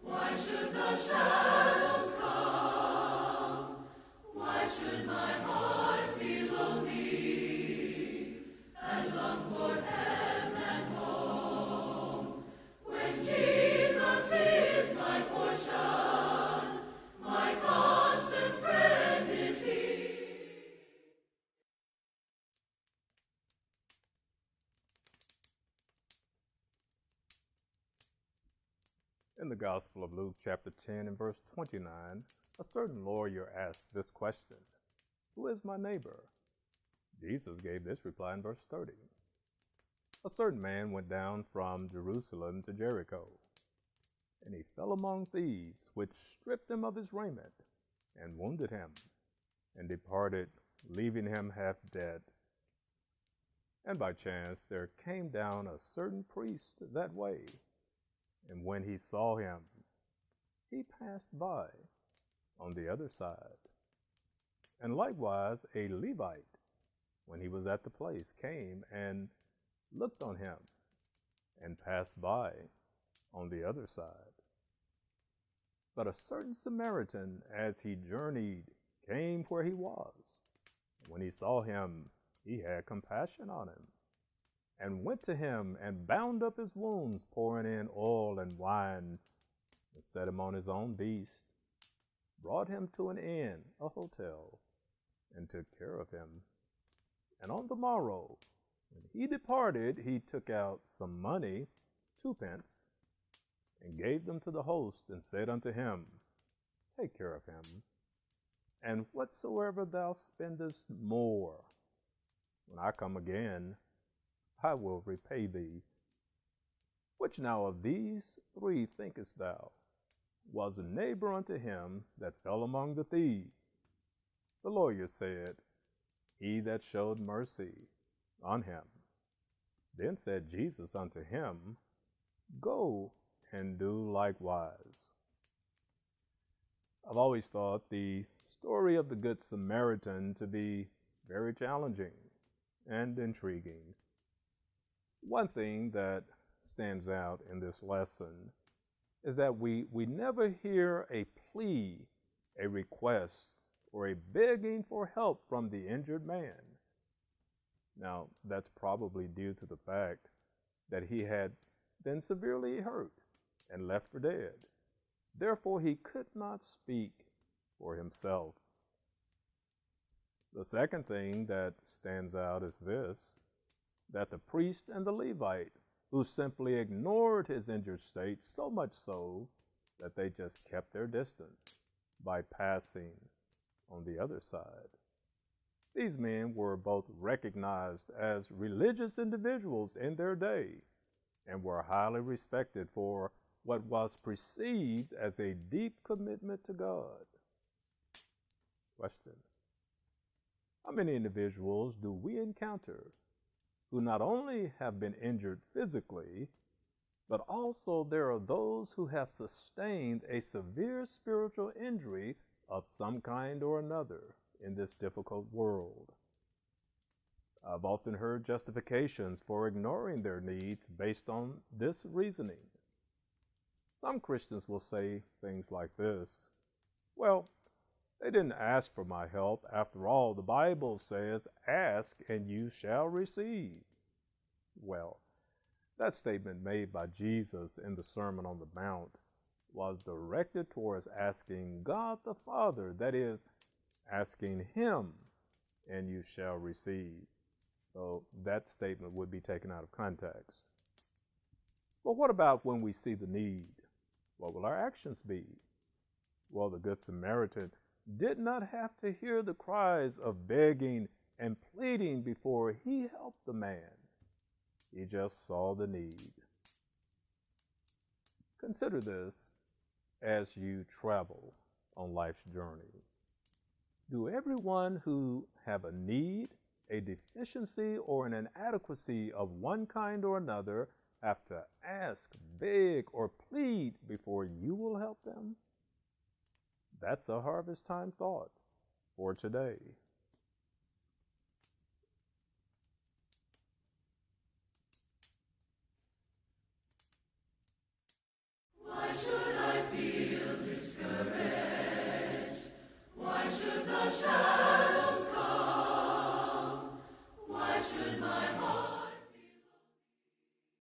Why should the shadows come? Why should my heart be lonely and long for heaven and home? When Jesus is my portion, my constant friend is He. In the Gospel of Luke, chapter 10 and verse 29, a certain lawyer asked this question, "Who is my neighbor?" Jesus gave this reply in verse 30. A certain man went down from Jerusalem to Jericho, and he fell among thieves, which stripped him of his raiment, and wounded him, and departed, leaving him half dead. And by chance there came down a certain priest that way, and when he saw him, he passed by on the other side. And likewise a Levite, when he was at the place, came and looked on him, and passed by on the other side. But a certain Samaritan, as he journeyed, came where he was. When he saw him, he had compassion on him, and went to him and bound up his wounds, pouring in oil and wine, and set him on his own beast, brought him to an inn, a hotel, and took care of him. And on the morrow, when he departed, he took out some money, 2 pence, and gave them to the host, and said unto him, Take care of him, and whatsoever thou spendest more, when I come again, I will repay thee. Which now of these 3 thinkest thou was a neighbor unto him that fell among the thieves? The lawyer said, He that showed mercy on him. Then said Jesus unto him, Go and do likewise. I've always thought the story of the Good Samaritan to be very challenging and intriguing. One thing that stands out in this lesson is that we never hear a plea, a request, or a begging for help from the injured man. Now, that's probably due to the fact that he had been severely hurt and left for dead. Therefore, he could not speak for himself. The second thing that stands out is this, that the priest and the Levite, who simply ignored his injured state, so much so that they just kept their distance by passing on the other side. These men were both recognized as religious individuals in their day and were highly respected for what was perceived as a deep commitment to God. Question: how many individuals do we encounter who not only have been injured physically, but also there are those who have sustained a severe spiritual injury of some kind or another in this difficult world? I've often heard justifications for ignoring their needs based on this reasoning. Some Christians will say things like this: well, they didn't ask for my help. After all, the Bible says, ask and you shall receive. Well, that statement made by Jesus in the Sermon on the Mount was directed towards asking God the Father, that is, asking Him, and you shall receive. So that statement would be taken out of context. But what about when we see the need? What will our actions be? Well, the Good Samaritan did not have to hear the cries of begging and pleading before he helped the man. He just saw the need. Consider this as you travel on life's journey. Do everyone who have a need, a deficiency, or an inadequacy of one kind or another have to ask, beg, or plead before you will help them? That's a harvest time thought for today.